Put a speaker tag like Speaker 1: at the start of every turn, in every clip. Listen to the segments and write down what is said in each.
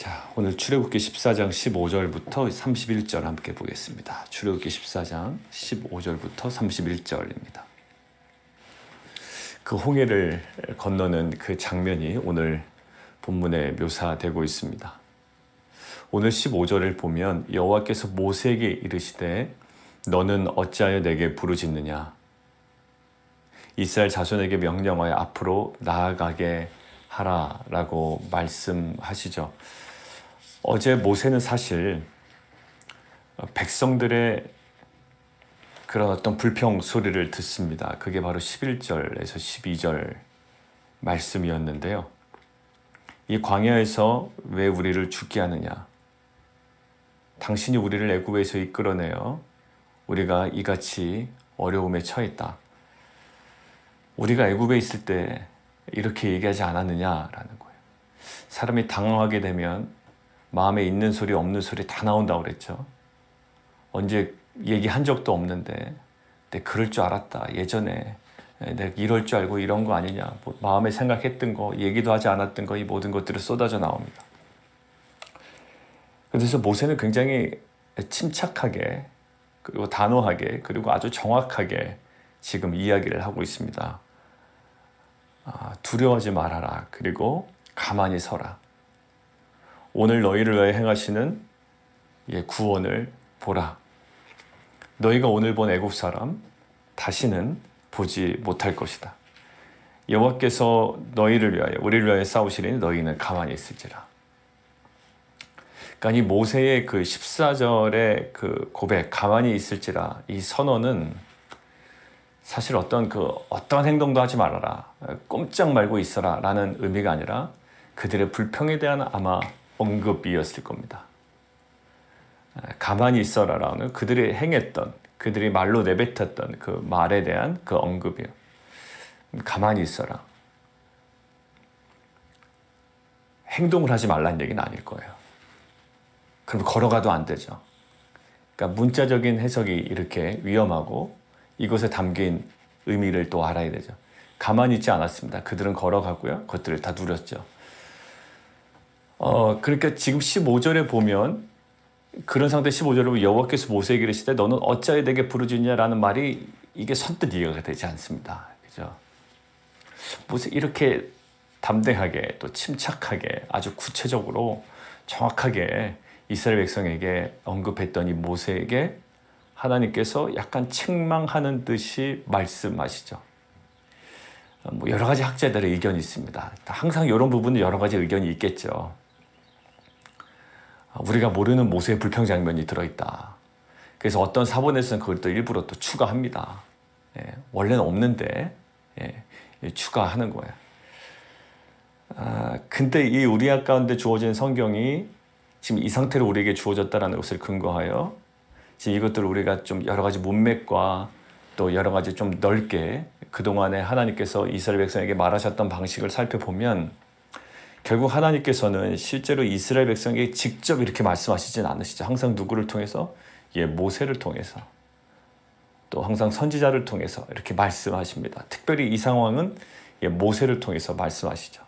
Speaker 1: 자, 오늘 출애굽기 14장 15절부터 31절 함께 보겠습니다. 출애굽기 14장 15절부터 31절입니다. 그 홍해를 건너는 그 장면이 오늘 본문에 묘사되고 있습니다. 오늘 15절을 보면 여호와께서 모세에게 이르시되 너는 어찌하여 내게 부르짖느냐 이스라엘 자손에게 명령하여 앞으로 나아가게 하라라고 말씀하시죠. 어제 모세는 사실 백성들의 그런 어떤 불평 소리를 듣습니다. 그게 바로 11절에서 12절 말씀이었는데요. 이 광야에서 왜 우리를 죽게 하느냐? 당신이 우리를 애굽에서 이끌어내어 우리가 이같이 어려움에 처했다. 우리가 애굽에 있을 때 이렇게 얘기하지 않았느냐라는 거예요. 사람이 당황하게 되면 마음에 있는 소리 없는 소리 다 나온다고 그랬죠. 언제 얘기한 적도 없는데 내가 그럴 줄 알았다. 예전에 내가 이럴 줄 알고 이런 거 아니냐. 뭐 마음에 생각했던 거 얘기도 하지 않았던 거 이 모든 것들이 쏟아져 나옵니다. 그래서 모세는 굉장히 침착하게 그리고 단호하게 그리고 아주 정확하게 지금 이야기를 하고 있습니다. 두려워하지 말아라. 그리고 가만히 서라. 오늘 너희를 위하여 행하시는 구원을 보라. 너희가 오늘 본 애굽 사람 다시는 보지 못할 것이다. 여호와께서 너희를 위하여 우리를 위하여 싸우시리니 너희는 가만히 있을지라. 그러니까 이 모세의 그 14절의 그 고백 가만히 있을지라 이 선언은 사실 어떤 행동도 하지 말아라. 꼼짝 말고 있어라 라는 의미가 아니라 그들의 불평에 대한 아마 언급이었을 겁니다. 가만히 있어라라는 그들이 행했던 그들이 말로 내뱉었던 그 말에 대한 그 언급이에요. 가만히 있어라. 행동을 하지 말라는 얘기는 아닐 거예요. 그럼 걸어가도 안 되죠. 그러니까 문자적인 해석이 이렇게 위험하고 이것에 담긴 의미를 또 알아야 되죠. 가만히 있지 않았습니다. 그들은 걸어가고요. 그것들을 다 누렸죠. 그러니까 지금 15절에 보면 그런 상태 15절에 보면 여호와께서 모세에게 이르시되 너는 어찌하여 내게 부르짖냐라는 말이 이게 선뜻 이해가 되지 않습니다. 그죠? 모세 이렇게 담대하게 또 침착하게 아주 구체적으로 정확하게 이스라엘 백성에게 언급했던 이 모세에게 하나님께서 약간 책망하는 듯이 말씀하시죠. 뭐 여러 가지 학자들의 의견이 있습니다. 항상 이런 부분은 여러 가지 의견이 있겠죠. 우리가 모르는 모세의 불평 장면이 들어있다. 그래서 어떤 사본에서는 그걸 또 일부러 또 추가합니다. 원래는 없는데 추가하는 거예요. 근데 이 우리아 가운데 주어진 성경이 지금 이 상태로 우리에게 주어졌다는 것을 근거하여 지금 이것들을 우리가 좀 여러 가지 문맥과 또 여러 가지 좀 넓게 그동안에 하나님께서 이스라엘 백성에게 말하셨던 방식을 살펴보면 결국 하나님께서는 실제로 이스라엘 백성에게 직접 이렇게 말씀하시진 않으시죠. 항상 누구를 통해서? 모세를 통해서 또 항상 선지자를 통해서 이렇게 말씀하십니다. 특별히 이 상황은 모세를 통해서 말씀하시죠.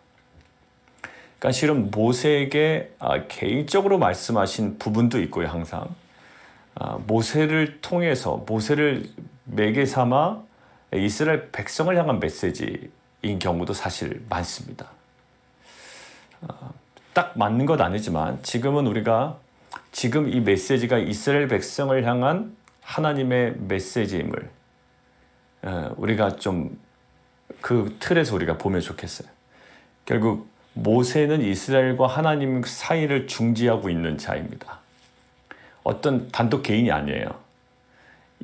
Speaker 1: 그러니까 실은 모세에게 개인적으로 말씀하신 부분도 있고요. 항상 모세를 통해서 모세를 매개 삼아 이스라엘 백성을 향한 메시지인 경우도 사실 많습니다. 딱 맞는 것 아니지만 지금은 우리가 지금 이 메시지가 이스라엘 백성을 향한 하나님의 메시지임을 우리가 좀 그 틀에서 우리가 보면 좋겠어요. 결국 모세는 이스라엘과 하나님 사이를 중지하고 있는 자입니다. 어떤 단독 개인이 아니에요.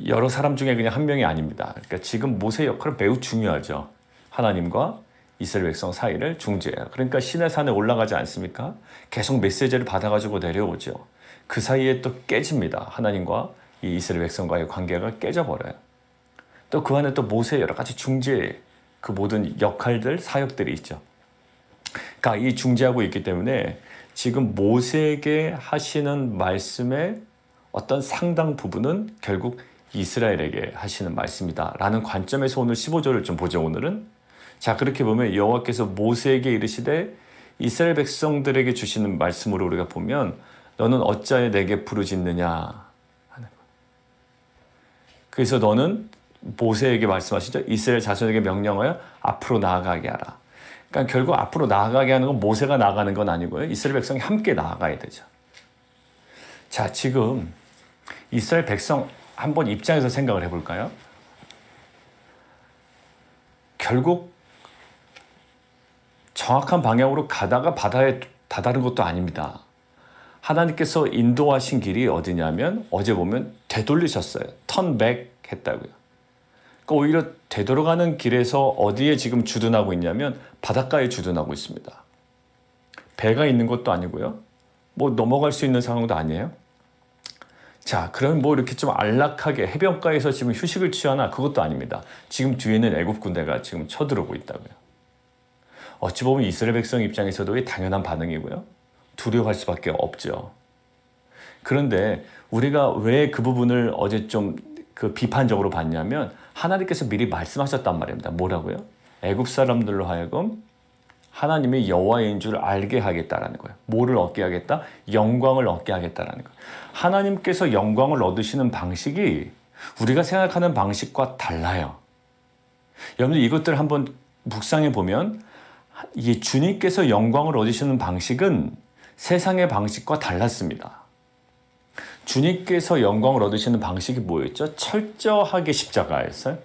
Speaker 1: 여러 사람 중에 그냥 한 명이 아닙니다. 그러니까 지금 모세의 역할은 매우 중요하죠. 하나님과 이스라엘 백성 사이를 중재해요. 그러니까 시내산에 올라가지 않습니까? 계속 메시지를 받아가지고 내려오죠. 그 사이에 또 깨집니다. 하나님과 이 이스라엘 백성과의 관계가 깨져버려요. 또 그 안에 또 모세의 여러 가지 중재 그 모든 역할들, 사역들이 있죠. 그러니까 이 중재하고 있기 때문에 지금 모세에게 하시는 말씀의 어떤 상당 부분은 결국 이스라엘에게 하시는 말씀이다 라는 관점에서 오늘 15절을 좀 보죠. 오늘은 자 그렇게 보면 여호와께서 모세에게 이르시되 이스라엘 백성들에게 주시는 말씀으로 우리가 보면 너는 어찌하여 내게 부르짖느냐 하는 거예요. 그래서 너는 모세에게 말씀하시죠. 이스라엘 자손에게 명령하여 앞으로 나아가게 하라. 그러니까 결국 앞으로 나아가게 하는 건 모세가 나아가는 건 아니고요. 이스라엘 백성이 함께 나아가야 되죠. 자, 지금 이스라엘 백성 한번 입장에서 생각을 해볼까요? 결국 정확한 방향으로 가다가 바다에 다다른 것도 아닙니다. 하나님께서 인도하신 길이 어디냐면 어제 보면 되돌리셨어요. 턴백 했다고요. 그러니까 오히려 되돌아가는 길에서 어디에 지금 주둔하고 있냐면 바닷가에 주둔하고 있습니다. 배가 있는 것도 아니고요. 뭐 넘어갈 수 있는 상황도 아니에요. 자, 그럼 뭐 이렇게 좀 안락하게 해변가에서 지금 휴식을 취하나 그것도 아닙니다. 지금 뒤에는 애굽 군대가 지금 쳐들어오고 있다고요. 어찌 보면 이스라엘 백성 입장에서도 당연한 반응이고요. 두려워할 수밖에 없죠. 그런데 우리가 왜 그 부분을 어제 좀 그 비판적으로 봤냐면 하나님께서 미리 말씀하셨단 말입니다. 뭐라고요? 애굽 사람들로 하여금 하나님이 여호와인 줄 알게 하겠다라는 거예요. 뭐를 얻게 하겠다? 영광을 얻게 하겠다라는 거예요. 하나님께서 영광을 얻으시는 방식이 우리가 생각하는 방식과 달라요. 여러분들 이것들 한번 묵상해 보면 이 주님께서 영광을 얻으시는 방식은 세상의 방식과 달랐습니다. 주님께서 영광을 얻으시는 방식이 뭐였죠? 철저하게 십자가였어요.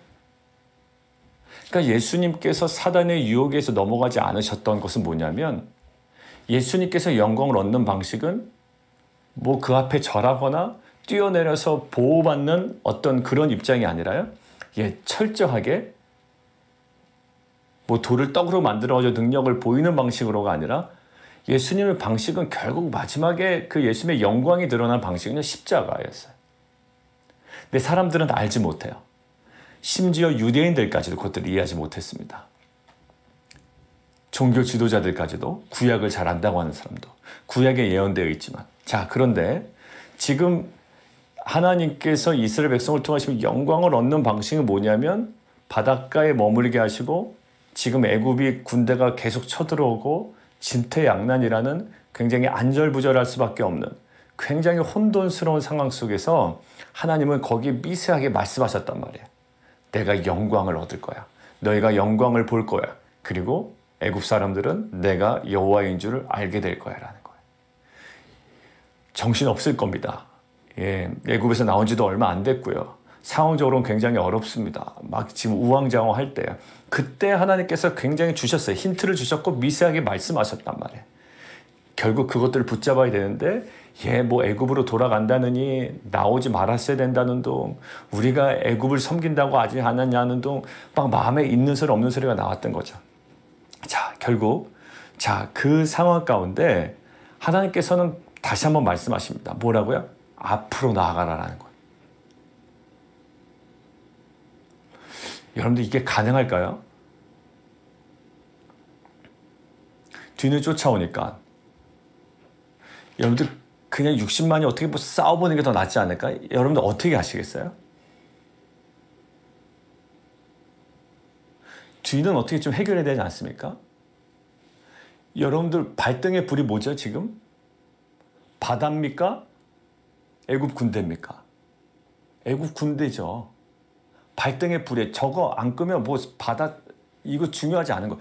Speaker 1: 그러니까 예수님께서 사단의 유혹에서 넘어가지 않으셨던 것은 뭐냐면 예수님께서 영광을 얻는 방식은 뭐 그 앞에 절하거나 뛰어내려서 보호받는 어떤 그런 입장이 아니라요. 철저하게 뭐 돌을 떡으로 만들어서 능력을 보이는 방식으로가 아니라 예수님의 방식은 결국 마지막에 그 예수님의 영광이 드러난 방식은 십자가였어요. 근데 사람들은 알지 못해요. 심지어 유대인들까지도 그것들을 이해하지 못했습니다. 종교 지도자들까지도 구약을 잘 안다고 하는 사람도 구약에 예언되어 있지만 자, 그런데 지금 하나님께서 이스라엘 백성을 통하시면 영광을 얻는 방식은 뭐냐면 바닷가에 머물게 하시고 지금 애굽이 군대가 계속 쳐들어오고 진퇴양난이라는 굉장히 안절부절할 수밖에 없는 굉장히 혼돈스러운 상황 속에서 하나님은 거기에 미세하게 말씀하셨단 말이에요. 내가 영광을 얻을 거야. 너희가 영광을 볼 거야. 그리고 애굽 사람들은 내가 여호와인 줄을 알게 될 거야 라는 거예요. 정신없을 겁니다. 애굽에서 나온 지도 얼마 안 됐고요. 상황적으로는 굉장히 어렵습니다. 막 지금 우왕좌왕할 때요. 그때 하나님께서 굉장히 주셨어요. 힌트를 주셨고 미세하게 말씀하셨단 말이에요. 결국 그것들을 붙잡아야 되는데 뭐 애굽으로 돌아간다느니 나오지 말았어야 된다는 둥 우리가 애굽을 섬긴다고 아직 안 하냐는 둥 막 마음에 있는 소리 없는 소리가 나왔던 거죠. 자, 결국 그 상황 가운데 하나님께서는 다시 한번 말씀하십니다. 뭐라고요? 앞으로 나아가라라는 거예요. 여러분들 이게 가능할까요? 뒤를 쫓아오니까 여러분들 그냥 60만이 어떻게 뭐 싸워보는 게 더 낫지 않을까? 여러분들 어떻게 하시겠어요? 뒤는 어떻게 좀 해결해야 되지 않습니까? 여러분들 발등에 불이 뭐죠 지금? 바다입니까? 애굽 군대입니까? 애굽 군대죠. 발등에 불에 저거 안 끄면 뭐 바다 이거 중요하지 않은 거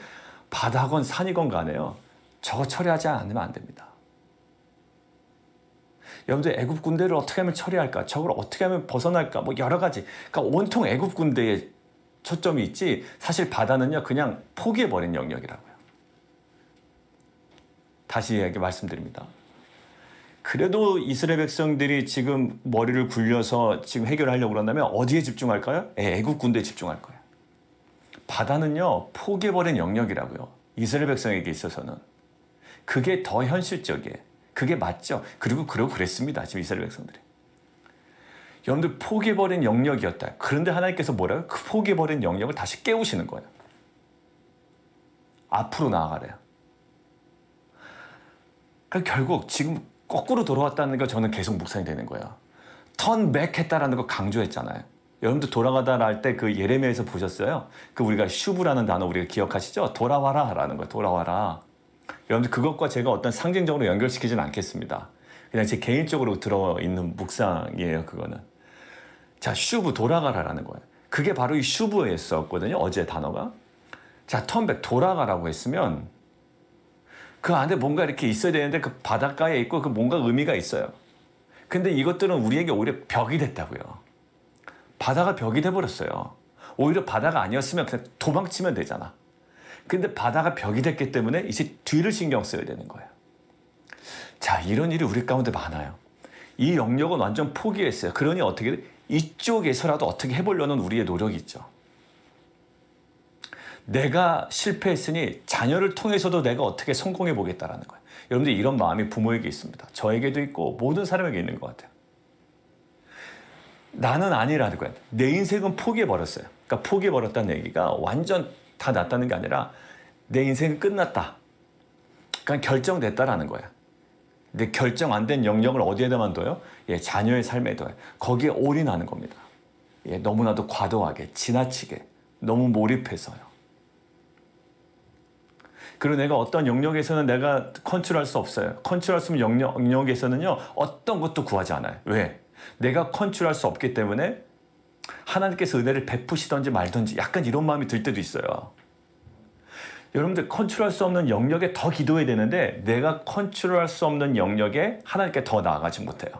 Speaker 1: 바다건 산이건 간에요. 저거 처리하지 않으면 안 됩니다. 여러분들 애굽 군대를 어떻게 하면 처리할까? 저걸 어떻게 하면 벗어날까? 뭐 여러 가지. 그러니까 온통 애굽 군대에 초점이 있지 사실 바다는요 그냥 포기해버린 영역이라고요. 다시 이야기 말씀드립니다. 그래도 이스라엘 백성들이 지금 머리를 굴려서 지금 해결하려고 그런다면 어디에 집중할까요? 애굽 군대에 집중할 거예요. 바다는요 포기해버린 영역이라고요. 이스라엘 백성에게 있어서는. 그게 더 현실적이에요. 그게 맞죠. 그리고 그랬습니다. 지금 이스라엘 백성들이. 여러분들 포기해버린 영역이었다. 그런데 하나님께서 뭐라고요? 그 포기해버린 영역을 다시 깨우시는 거예요. 앞으로 나아가래요. 그러니까 결국 지금 거꾸로 돌아왔다는 거 저는 계속 묵상이 되는 거예요. 턴백 했다라는 거 강조했잖아요. 여러분들 돌아가다라 할 때 그 예레미야에서 보셨어요? 그 우리가 슈브라는 단어 우리가 기억하시죠? 돌아와라 라는 거예요. 돌아와라. 여러분들 그것과 제가 어떤 상징적으로 연결시키지는 않겠습니다. 그냥 제 개인적으로 들어있는 묵상이에요. 그거는. 자, 슈브 돌아가라라는 거예요. 그게 바로 이 슈브였었거든요. 어제 단어가. 자, 턴백 돌아가라고 했으면 그 안에 뭔가 이렇게 있어야 되는데 그 바닷가에 있고 그 뭔가 의미가 있어요. 근데 이것들은 우리에게 오히려 벽이 됐다고요. 바다가 벽이 돼버렸어요. 오히려 바다가 아니었으면 그냥 도망치면 되잖아. 근데 바다가 벽이 됐기 때문에 이제 뒤를 신경 써야 되는 거예요. 자, 이런 일이 우리 가운데 많아요. 이 영역은 완전 포기했어요. 그러니 어떻게 이쪽에서라도 어떻게 해보려는 우리의 노력이 있죠. 내가 실패했으니 자녀를 통해서도 내가 어떻게 성공해 보겠다라는 거예요. 여러분들 이런 마음이 부모에게 있습니다. 저에게도 있고 모든 사람에게 있는 것 같아요. 나는 아니라는 거예요. 내 인생은 포기해버렸어요. 그러니까 포기해버렸다는 얘기가 완전 다 났다는 게 아니라 내 인생은 끝났다. 그러니까 결정됐다라는 거예요. 근데 결정 안 된 영역을 어디에다만 둬요? 예, 자녀의 삶에 둬요. 거기에 올인하는 겁니다. 예, 너무나도 과도하게, 지나치게, 너무 몰입해서요. 그리고 내가 어떤 영역에서는 내가 컨트롤할 수 없어요. 컨트롤할 수 없는 영역에서는요, 어떤 것도 구하지 않아요. 왜? 내가 컨트롤할 수 없기 때문에 하나님께서 은혜를 베푸시던지 말던지 약간 이런 마음이 들 때도 있어요. 여러분들 컨트롤할 수 없는 영역에 더 기도해야 되는데 내가 컨트롤할 수 없는 영역에 하나님께 더 나아가지 못해요.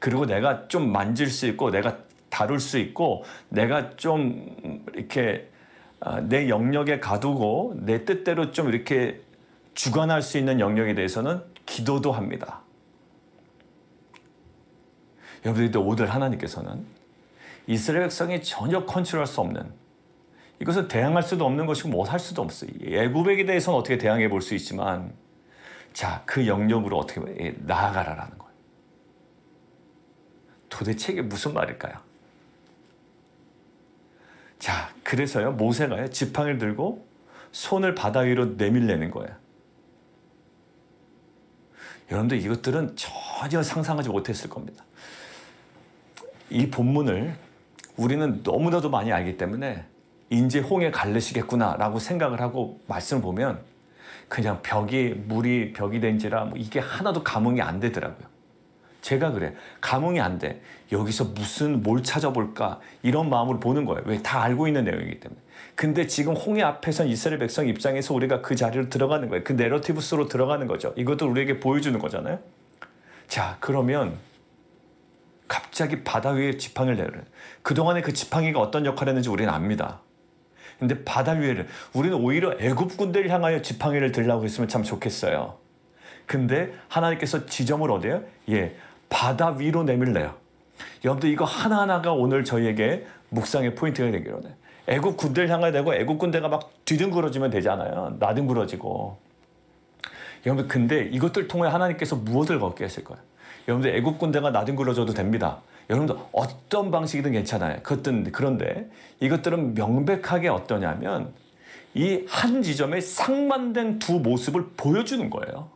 Speaker 1: 그리고 내가 좀 만질 수 있고 내가 다룰 수 있고 내가 좀 이렇게 내 영역에 가두고 내 뜻대로 좀 이렇게 주관할 수 있는 영역에 대해서는 기도도 합니다. 여러분들 오늘 하나님께서는 이스라엘 백성이 전혀 컨트롤할 수 없는 이것을 대항할 수도 없는 것이고 뭐 할 수도 없어요. 애굽에 대해서는 어떻게 대항해 볼 수 있지만 자, 그 영역으로 어떻게 나아가라라는 거예요. 도대체 이게 무슨 말일까요? 자, 그래서요 모세가요 지팡이를 들고 손을 바다 위로 내밀려는 거예요. 여러분들 이것들은 전혀 상상하지 못했을 겁니다. 이 본문을 우리는 너무나도 많이 알기 때문에 이제 홍해 갈르시겠구나라고 생각을 하고 말씀을 보면 그냥 물이 벽이 된지라 뭐 이게 하나도 감흥이 안 되더라고요. 제가 그래. 감흥이 안 돼. 여기서 뭘 찾아볼까 이런 마음으로 보는 거예요. 왜? 다 알고 있는 내용이기 때문에. 근데 지금 홍해 앞에선 이스라엘 백성 입장에서 우리가 그 자리로 들어가는 거예요. 그 내러티브 속으로 들어가는 거죠. 이것도 우리에게 보여주는 거잖아요. 자, 그러면 갑자기 바다 위에 지팡이를 내려요. 그동안에 그 지팡이가 어떤 역할을 했는지 우리는 압니다. 근데 바다 위에를 우리는 오히려 애굽 군대를 향하여 지팡이를 들라고 했으면 참 좋겠어요. 근데 하나님께서 지점을 어디에요? 예, 바다 위로 내밀래요. 여러분들 이거 하나하나가 오늘 저희에게 묵상의 포인트가 되기로 해. 애굽 군대를 향하여 되고 애굽 군대가 막 뒤등그러지면 되잖아요. 나등그러지고. 여러분들 근데 이것들 통해 하나님께서 무엇을 걷게 하실 거예요? 여러분들 애굽 군대가 나등그러져도 됩니다. 여러분들 어떤 방식이든 괜찮아요. 그런데 이것들은 명백하게 어떠냐면 이 한 지점에 상반된 두 모습을 보여주는 거예요.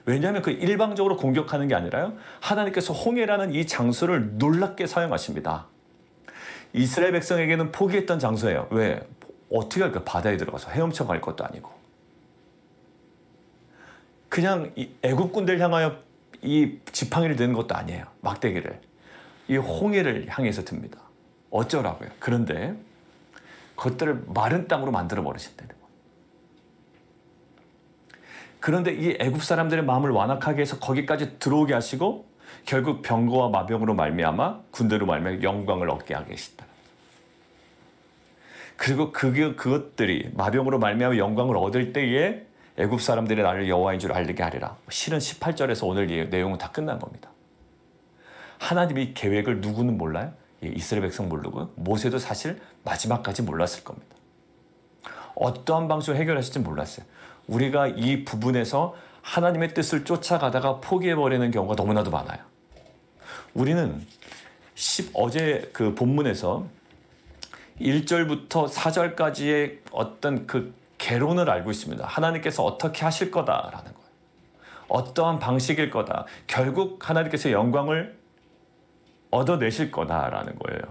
Speaker 1: 왜냐하면 그 일방적으로 공격하는 게 아니라요. 하나님께서 홍해라는 이 장소를 놀랍게 사용하십니다. 이스라엘 백성에게는 포기했던 장소예요. 왜? 어떻게 할까? 바다에 들어가서 헤엄쳐 갈 것도 아니고. 그냥 애굽 군대를 향하여 이 지팡이를 드는 것도 아니에요. 막대기를. 이 홍해를 향해서 듭니다. 어쩌라고요. 그런데 그것들을 마른 땅으로 만들어 버리신다는 거예요. 그런데 이 애굽 사람들의 마음을 완악하게 해서 거기까지 들어오게 하시고 결국 병거와 마병으로 말미암아 군대로 말미암아 영광을 얻게 하게 하신다. 그리고 그것들이 마병으로 말미암아 영광을 얻을 때에 애굽 사람들이 나를 여호와인 줄 알게 하리라. 실은 18절에서 오늘 이 내용은 다 끝난 겁니다. 하나님의 계획을 누구는 몰라요? 이스라엘 백성 모르고요. 모세도 사실 마지막까지 몰랐을 겁니다. 어떠한 방식으로 해결하실지 몰랐어요. 우리가 이 부분에서 하나님의 뜻을 쫓아가다가 포기해버리는 경우가 너무나도 많아요. 우리는 어제 그 본문에서 1절부터 4절까지의 어떤 그 개론을 알고 있습니다. 하나님께서 어떻게 하실 거다라는 거예요. 어떠한 방식일 거다. 결국 하나님께서 영광을 얻어내실 거다라는 거예요.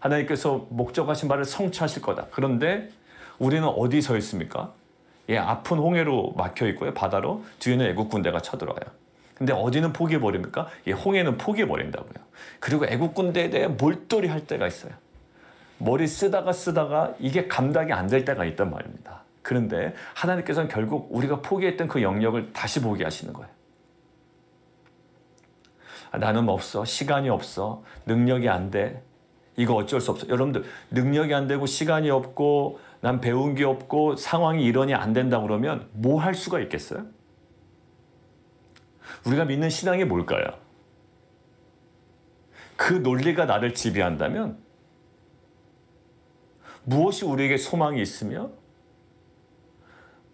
Speaker 1: 하나님께서 목적하신 바를 성취하실 거다. 그런데 우리는 어디 서 있습니까? 예, 앞은 홍해로 막혀 있고요. 바다로. 뒤에는 애국 군대가 쳐들어와요. 근데 어디는 포기해 버립니까? 예, 홍해는 포기해 버린다고요. 그리고 애국 군대에 대해 몰두리 할 때가 있어요. 머리 쓰다가 이게 감당이 안 될 때가 있단 말입니다. 그런데 하나님께서는 결국 우리가 포기했던 그 영역을 다시 보게 하시는 거예요. 나는 없어. 시간이 없어. 능력이 안 돼. 이거 어쩔 수 없어. 여러분들 능력이 안 되고 시간이 없고 난 배운 게 없고 상황이 이러니 안 된다 그러면 뭐 할 수가 있겠어요? 우리가 믿는 신앙이 뭘까요? 그 논리가 나를 지배한다면 무엇이 우리에게 소망이 있으며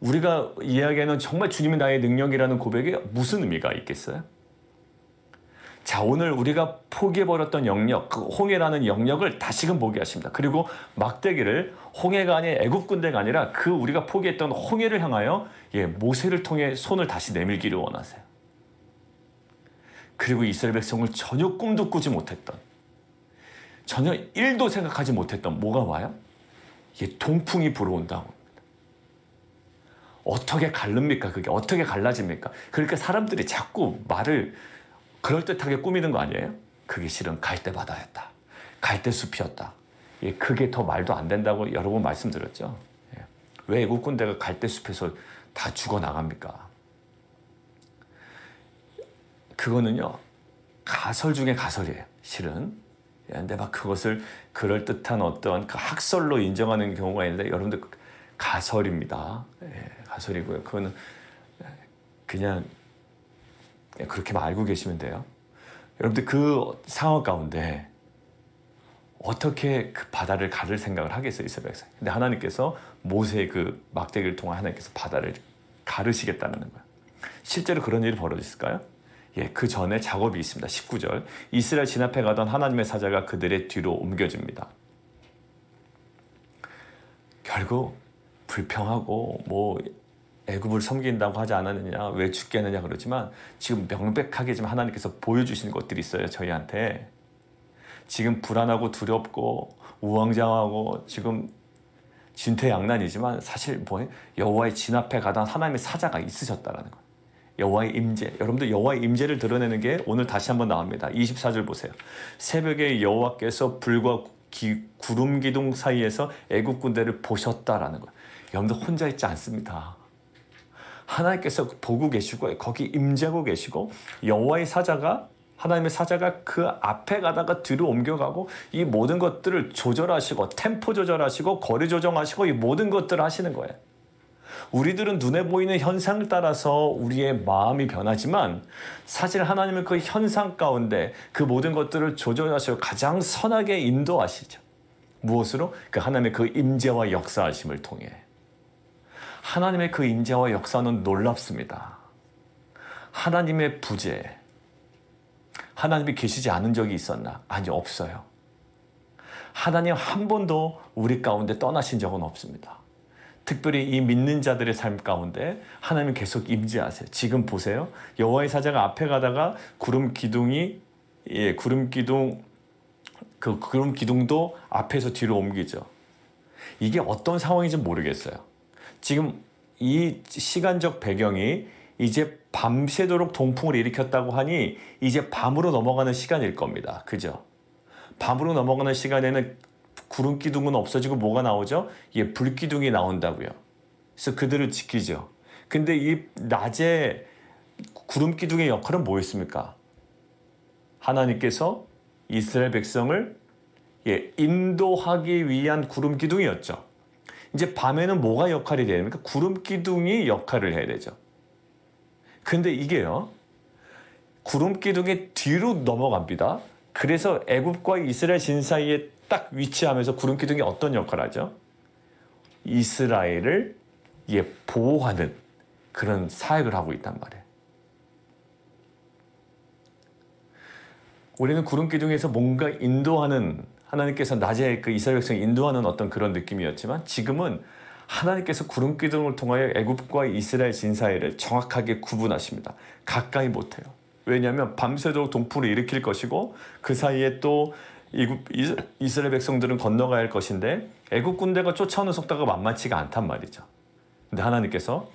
Speaker 1: 우리가 이야기하는 정말 주님이 나의 능력이라는 고백에 무슨 의미가 있겠어요? 자, 오늘 우리가 포기해버렸던 영역, 그 홍해라는 영역을 다시금 보게 하십니다. 그리고 막대기를 홍해가 아닌 애국 군대가 아니라 그 우리가 포기했던 홍해를 향하여 모세를 통해 손을 다시 내밀기를 원하세요. 그리고 이스라엘 백성을 전혀 꿈도 꾸지 못했던, 전혀 1도 생각하지 못했던 뭐가 와요? 동풍이 불어온다고. 어떻게 갈릅니까? 그게 어떻게 갈라집니까? 그러니까 사람들이 자꾸 말을 그럴듯하게 꾸미는 거 아니에요? 그게 실은 갈대바다였다. 갈대숲이었다. 그게 더 말도 안 된다고 여러 번 말씀드렸죠. 왜 애국 군대가 갈대숲에서 다 죽어나갑니까? 그거는요, 가설 중에 가설이에요, 실은. 근데 막 그것을 그럴듯한 어떤 그 학설로 인정하는 경우가 있는데, 여러분들 가설입니다. 가설이고요. 그거는 그냥 그렇게만 알고 계시면 돼요. 여러분들 그 상황 가운데 어떻게 그 바다를 가를 생각을 하겠어요, 이스라엘 백성. 근데 하나님께서 모세의 그 막대기를 통해 하나님께서 바다를 가르시겠다는 거예요. 실제로 그런 일이 벌어졌을까요? 그 전에 작업이 있습니다. 19절. 이스라엘 진압해 가던 하나님의 사자가 그들의 뒤로 옮겨집니다. 결국 불평하고 뭐 애굽을 섬긴다고 하지 않았느냐, 왜 죽겠느냐 그러지만 지금 명백하게 지금 하나님께서 보여주시는 것들이 있어요, 저희한테. 지금 불안하고 두렵고 우왕좌왕하고 지금 진퇴양난이지만 사실 뭐예요? 여호와의 진압해 가던 하나님의 사자가 있으셨다라는 거예요. 여호와의 임재. 여러분들 여호와의 임재를 드러내는 게 오늘 다시 한번 나옵니다. 24절 보세요. 새벽에 여호와께서 불과 구름 기둥 사이에서 애국 군대를 보셨다라는 거예요. 여러분들 혼자 있지 않습니다. 하나님께서 보고 계시고 거기 임재하고 계시고 여호와의 사자가, 하나님의 사자가 그 앞에 가다가 뒤로 옮겨가고 이 모든 것들을 조절하시고 템포 조절하시고 거리 조정하시고 이 모든 것들을 하시는 거예요. 우리들은 눈에 보이는 현상을 따라서 우리의 마음이 변하지만 사실 하나님은 그 현상 가운데 그 모든 것들을 조절하시고 가장 선하게 인도하시죠. 무엇으로? 그 하나님의 그 임재와 역사하심을 통해. 하나님의 그 임재와 역사는 놀랍습니다. 하나님의 부재. 하나님이 계시지 않은 적이 있었나? 아니, 없어요. 하나님 한 번도 우리 가운데 떠나신 적은 없습니다. 특별히 이 믿는 자들의 삶 가운데 하나님은 계속 임재하세요. 지금 보세요. 여호와의 사자가 앞에 가다가 구름 기둥도 앞에서 뒤로 옮기죠. 이게 어떤 상황인지 모르겠어요. 지금 이 시간적 배경이 이제 밤새도록 동풍을 일으켰다고 하니 이제 밤으로 넘어가는 시간일 겁니다. 그죠? 밤으로 넘어가는 시간에는 구름 기둥은 없어지고 뭐가 나오죠? 불 기둥이 나온다고요. 그래서 그들을 지키죠. 근데 이 낮에 구름 기둥의 역할은 뭐였습니까? 하나님께서 이스라엘 백성을 인도하기 위한 구름 기둥이었죠. 이제 밤에는 뭐가 역할이 됩니까? 구름 기둥이 역할을 해야 되죠. 근데 이게요, 구름 기둥의 뒤로 넘어갑니다. 그래서 애굽과 이스라엘 진 사이에 딱 위치하면서 구름 기둥이 어떤 역할을 하죠? 이스라엘을 보호하는 그런 사역을 하고 있단 말이에요. 우리는 구름 기둥에서 뭔가 인도하는, 하나님께서 낮에 그 이스라엘 백성을 인도하는 어떤 그런 느낌이었지만 지금은 하나님께서 구름 기둥을 통하여 애굽과 이스라엘 진 사이를 정확하게 구분하십니다. 가까이 못해요. 왜냐하면 밤새도록 동풍을 일으킬 것이고 그 사이에 또 이스라엘 백성들은 건너가야 할 것인데 애국 군대가 쫓아오는 속도가 만만치가 않단 말이죠. 근데 하나님께서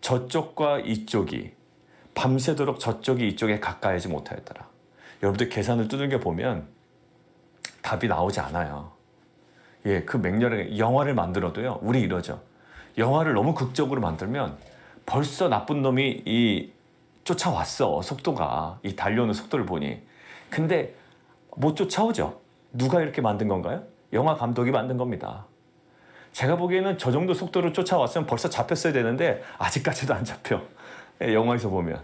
Speaker 1: 저쪽과 이쪽이 밤새도록 저쪽이 이쪽에 가까이지 못하였더라. 여러분들 계산을 두들겨 보면 답이 나오지 않아요. 예, 그 맹렬하게 영화를 만들어도요, 우리 이러죠. 영화를 너무 극적으로 만들면 벌써 나쁜 놈이 쫓아왔어. 속도가 이 달려오는 속도를 보니. 근데 못 쫓아오죠. 누가 이렇게 만든 건가요? 영화 감독이 만든 겁니다. 제가 보기에는 저 정도 속도로 쫓아왔으면 벌써 잡혔어야 되는데 아직까지도 안 잡혀. 영화에서 보면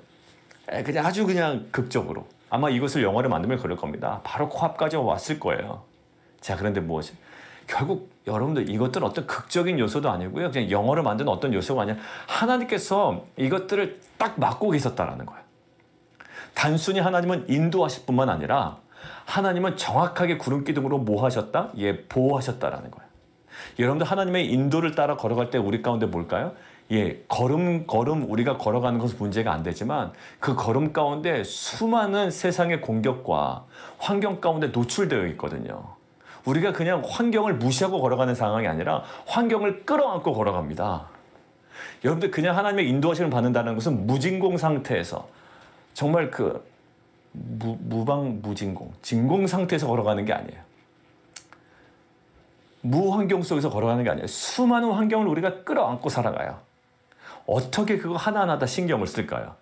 Speaker 1: 그냥 아주 그냥 극적으로. 아마 이것을 영화를 만들면 그럴 겁니다. 바로 코앞까지 왔을 거예요. 자, 그런데 무엇이? 결국 여러분들 이것들은 어떤 극적인 요소도 아니고요. 그냥 영화를 만드는 어떤 요소가 아니라 하나님께서 이것들을 딱 막고 계셨다라는 거예요. 단순히 하나님은 인도하실 뿐만 아니라 하나님은 정확하게 구름 기둥으로 뭐 하셨다? 예, 보호하셨다라는 거예요. 여러분들 하나님의 인도를 따라 걸어갈 때 우리 가운데 뭘까요? 예, 걸음 우리가 걸어가는 것은 문제가 안 되지만 그 걸음 가운데 수많은 세상의 공격과 환경 가운데 노출되어 있거든요. 우리가 그냥 환경을 무시하고 걸어가는 상황이 아니라 환경을 끌어안고 걸어갑니다. 여러분들 그냥 하나님의 인도하심을 받는다는 것은 무진공 상태에서 정말 그 무방무진공, 진공 상태에서 걸어가는 게 아니에요. 무환경 속에서 걸어가는 게 아니에요. 수많은 환경을 우리가 끌어안고 살아가요. 어떻게 그거 하나하나 다 신경을 쓸까요?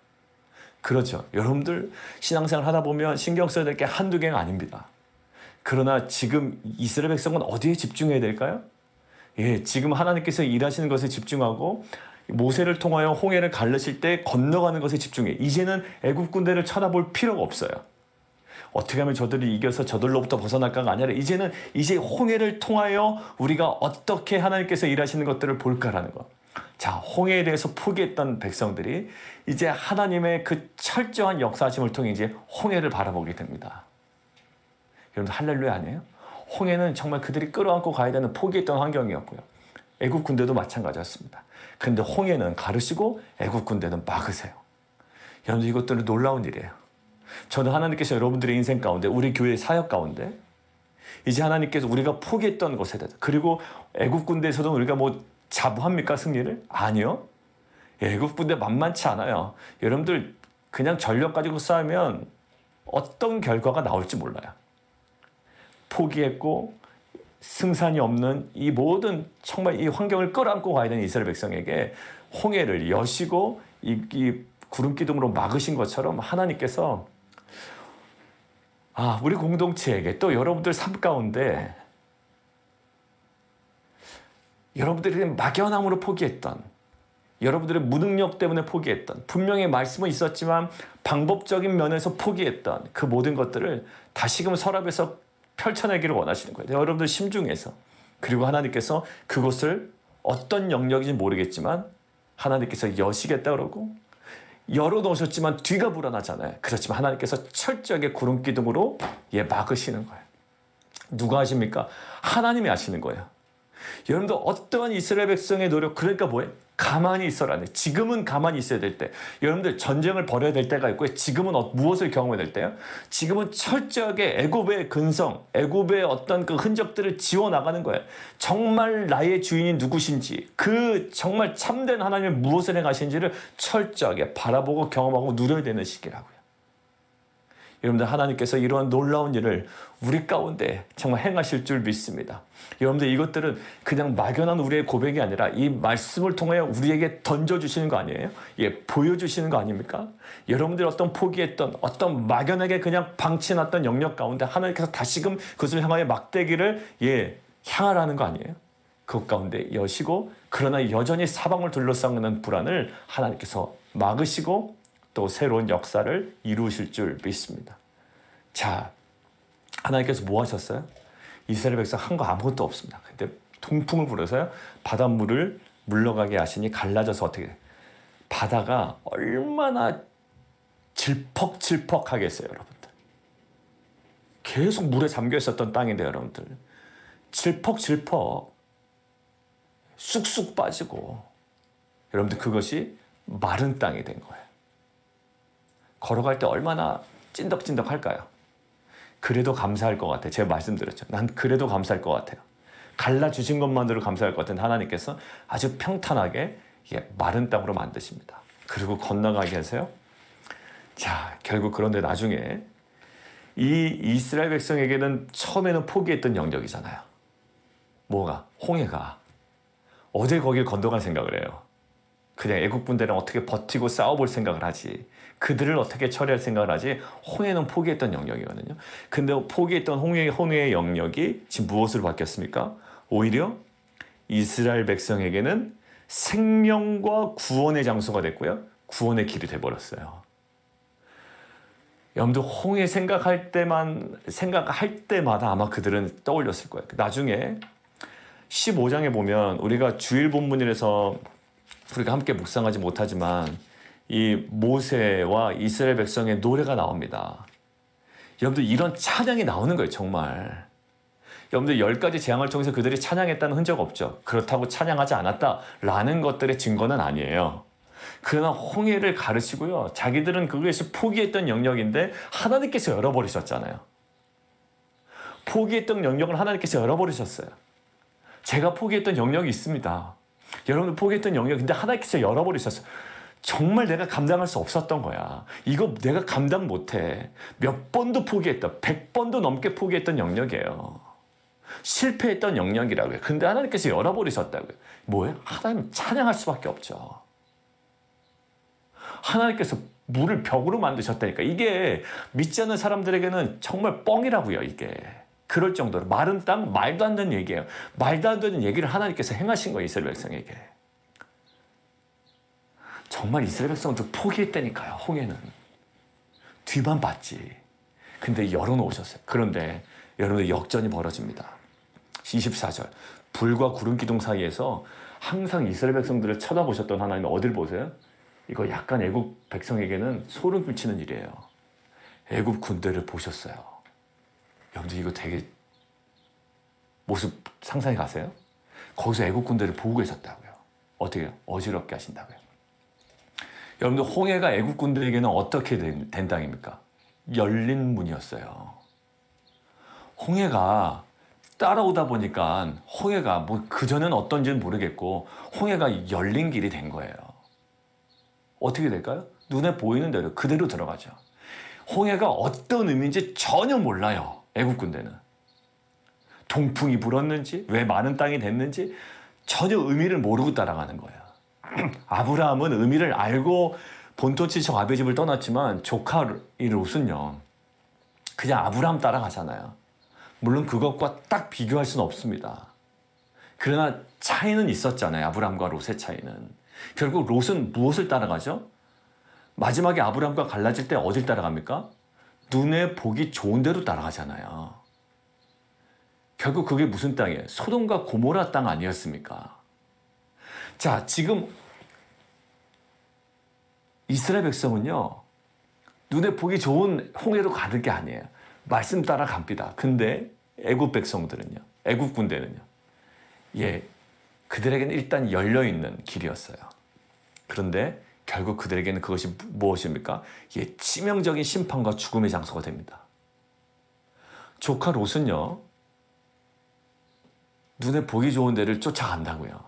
Speaker 1: 그렇죠. 여러분들 신앙생활 하다 보면 신경 써야 될 게 한두 개가 아닙니다. 그러나 지금 이스라엘 백성은 어디에 집중해야 될까요? 예, 지금 하나님께서 일하시는 것에 집중하고 모세를 통하여 홍해를 가르실 때 건너가는 것에 집중해. 이제는 애굽 군대를 쳐다볼 필요가 없어요. 어떻게 하면 저들이 이겨서 저들로부터 벗어날까가 아니라 이제 홍해를 통하여 우리가 어떻게 하나님께서 일하시는 것들을 볼까라는 것. 자, 홍해에 대해서 포기했던 백성들이 이제 하나님의 그 철저한 역사하심을 통해 이제 홍해를 바라보게 됩니다. 여러분들 할렐루야 아니에요? 홍해는 정말 그들이 끌어안고 가야 되는 포기했던 환경이었고요. 애굽 군대도 마찬가지였습니다. 그런데 홍해는 가르시고 애굽 군대는 막으세요. 여러분들 이것들은 놀라운 일이에요. 저는 하나님께서 여러분들의 인생 가운데 우리 교회 사역 가운데 이제 하나님께서 우리가 포기했던 것에 대해서 그리고 애굽 군대에서도 우리가 뭐 자부합니까 승리를? 아니요. 애굽 군대 만만치 않아요. 여러분들 그냥 전력 가지고 싸우면 어떤 결과가 나올지 몰라요. 포기했고 승산이 없는 이 모든 정말 이 환경을 끌어안고 가야 되는 이스라엘 백성에게 홍해를 여시고 이 구름 기둥으로 막으신 것처럼 하나님께서 우리 공동체에게 또 여러분들 삶 가운데 여러분들이 막연함으로 포기했던 여러분들의 무능력 때문에 포기했던 분명히 말씀은 있었지만 방법적인 면에서 포기했던 그 모든 것들을 다시금 서랍에서 펼쳐내기를 원하시는 거예요. 여러분들 심중에서. 그리고 하나님께서 그것을 어떤 영역인지 모르겠지만 하나님께서 여시겠다 그러고 열어놓으셨지만 뒤가 불안하잖아요. 그렇지만 하나님께서 철저하게 구름 기둥으로 막으시는 거예요. 누가 하십니까? 하나님이 하시는 거예요. 여러분들 어떠한 이스라엘 백성의 노력 그러니까 뭐예요? 가만히 있어라네. 지금은 가만히 있어야 될 때. 여러분들 전쟁을 벌여야 될 때가 있고요. 지금은 무엇을 경험해야 될 때요? 지금은 철저하게 애굽의 근성, 애굽의 어떤 그 흔적들을 지워나가는 거예요. 정말 나의 주인이 누구신지, 그 정말 참된 하나님이 무엇을 행하신지를 철저하게 바라보고 경험하고 누려야 되는 시기라고요. 여러분들 하나님께서 이러한 놀라운 일을 우리 가운데 정말 행하실 줄 믿습니다. 여러분들 이것들은 그냥 막연한 우리의 고백이 아니라 이 말씀을 통하여 우리에게 던져주시는 거 아니에요? 보여주시는 거 아닙니까? 여러분들 어떤 포기했던 어떤 막연하게 그냥 방치해놨던 영역 가운데 하나님께서 다시금 그것을 향하여 막대기를 향하라는 거 아니에요? 그 가운데 여시고 그러나 여전히 사방을 둘러싸는 불안을 하나님께서 막으시고 또 새로운 역사를 이루실 줄 믿습니다. 자, 하나님께서 뭐 하셨어요? 이스라엘 백성 한 거 아무것도 없습니다. 근데 동풍을 불어서요. 바닷물을 물러가게 하시니 갈라져서 어떻게 돼요? 바다가 얼마나 질퍽질퍽하겠어요, 여러분들. 계속 물에 잠겨 있었던 땅인데 여러분들. 질퍽질퍽 쑥쑥 빠지고 여러분들 그것이 마른 땅이 된 거예요. 걸어갈 때 얼마나 찐덕찐덕할까요? 그래도 감사할 것 같아요. 제가 말씀드렸죠. 난 그래도 감사할 것 같아요. 갈라주신 것만으로 감사할 것 같은데 하나님께서 아주 평탄하게 예, 마른 땅으로 만드십니다. 그리고 건너가게 하세요. 자, 결국 그런데 나중에 이 이스라엘 백성에게는 처음에는 포기했던 영역이잖아요. 뭐가? 홍해가. 어제 거길 건너갈 생각을 해요. 그냥 애국 군대랑 어떻게 버티고 싸워볼 생각을 하지. 그들을 어떻게 처리할 생각을 하지. 홍해는 포기했던 영역이거든요. 근데 포기했던 홍해의 영역이 지금 무엇으로 바뀌었습니까? 오히려 이스라엘 백성에게는 생명과 구원의 장소가 됐고요. 구원의 길이 돼버렸어요. 여러분들 홍해 생각할 때마다 아마 그들은 떠올렸을 거예요. 나중에 15장에 보면 우리가 주일 본문에서 우리가 함께 묵상하지 못하지만 이 모세와 이스라엘 백성의 노래가 나옵니다. 여러분들 이런 찬양이 나오는 거예요. 정말. 여러분들 10가지 재앙을 통해서 그들이 찬양했다는 흔적 없죠. 그렇다고 찬양하지 않았다라는 것들의 증거는 아니에요. 그러나 홍해를 가르치고요. 자기들은 그것이 포기했던 영역인데 하나님께서 열어버리셨잖아요. 포기했던 영역을 하나님께서 열어버리셨어요. 제가 포기했던 영역이 있습니다. 여러분들 포기했던 영역인데 하나님께서 열어버리셨어요. 정말 내가 감당할 수 없었던 거야. 이거 내가 감당 못해. 몇 번도 포기했다. 100번도 넘게 포기했던 영역이에요. 실패했던 영역이라고요. 근데 하나님께서 열어버리셨다고요. 뭐예요? 하나님 찬양할 수밖에 없죠. 하나님께서 물을 벽으로 만드셨다니까. 이게 믿지 않는 사람들에게는 정말 뻥이라고요. 이게. 그럴 정도로 마른 땅, 말도 안 되는 얘기예요. 말도 안 되는 얘기를 하나님께서 행하신 거예요. 이스라엘 백성에게. 정말 이스라엘 백성도 포기했다니까요. 홍해는. 뒤만 봤지. 근데 열어놓으셨어요. 그런데 여러분들 역전이 벌어집니다. 24절. 불과 구름 기둥 사이에서 항상 이스라엘 백성들을 쳐다보셨던 하나님은 어딜 보세요? 이거 약간 애국 백성에게는 소름 끼치는 일이에요. 애국 군대를 보셨어요. 여러분들 이거 되게 모습 상상해 가세요? 거기서 애국 군대를 보고 계셨다고요. 어떻게 어지럽게 하신다고요. 여러분들 홍해가 애국 군대에게는 어떻게 된 땅입니까? 열린 문이었어요. 홍해가 따라오다 보니까 홍해가 뭐 그전에는 어떤지는 모르겠고 홍해가 열린 길이 된 거예요. 어떻게 될까요? 눈에 보이는 대로 그대로 들어가죠. 홍해가 어떤 의미인지 전혀 몰라요. 애국 군대는. 동풍이 불었는지 왜 많은 땅이 됐는지 전혀 의미를 모르고 따라가는 거예요. 아브라함은 의미를 알고 본토지 저 아베 집을 떠났지만 조카 롯은요. 그냥 아브라함 따라가잖아요. 물론 그것과 딱 비교할 수는 없습니다. 그러나 차이는 있었잖아요. 아브라함과 롯의 차이는. 결국 롯은 무엇을 따라가죠? 마지막에 아브라함과 갈라질 때 어딜 따라갑니까? 눈에 보기 좋은 데로 따라가잖아요. 결국 그게 무슨 땅이에요? 소돔과 고모라 땅 아니었습니까? 자, 지금 이스라엘 백성은요. 눈에 보기 좋은 홍해로 가는 게 아니에요. 말씀 따라 갑니다. 근데 애국 백성들은요. 애국 군대는요. 예, 그들에게는 일단 열려있는 길이었어요. 그런데 결국 그들에게는 그것이 무엇입니까? 예, 치명적인 심판과 죽음의 장소가 됩니다. 조카 롯은요. 눈에 보기 좋은 데를 쫓아간다고요.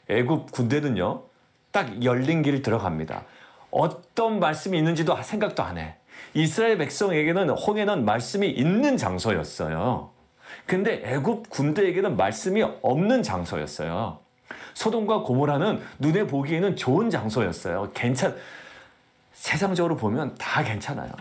Speaker 1: 애국 군대는요. 딱 열린 길을 들어갑니다. 어떤 말씀이 있는지도 생각도 안 해. 이스라엘 백성에게는 홍해는 말씀이 있는 장소였어요. 근데 애굽 군대에게는 말씀이 없는 장소였어요. 소돔과 고모라는 눈에 보기에는 좋은 장소였어요. 세상적으로 보면 다 괜찮아요.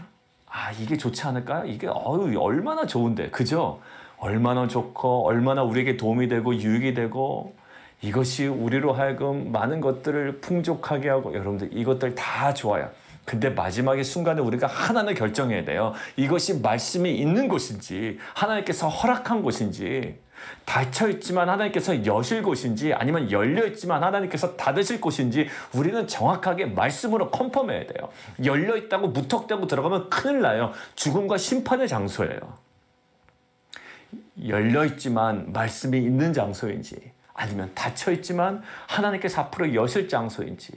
Speaker 1: 아, 이게 좋지 않을까요? 이게 얼마나 좋은데, 그죠? 얼마나 좋고 얼마나 우리에게 도움이 되고 유익이 되고 이것이 우리로 하여금 많은 것들을 풍족하게 하고 여러분들 이것들 다 좋아요. 근데 마지막의 순간에 우리가 하나는 결정해야 돼요. 이것이 말씀이 있는 곳인지 하나님께서 허락한 곳인지 닫혀있지만 하나님께서 여실 곳인지 아니면 열려있지만 하나님께서 닫으실 곳인지 우리는 정확하게 말씀으로 컨펌해야 돼요. 열려있다고 무턱대고 들어가면 큰일 나요. 죽음과 심판의 장소예요. 열려있지만 말씀이 있는 장소인지 아니면 닫혀있지만 하나님께서 앞으로 여실 장소인지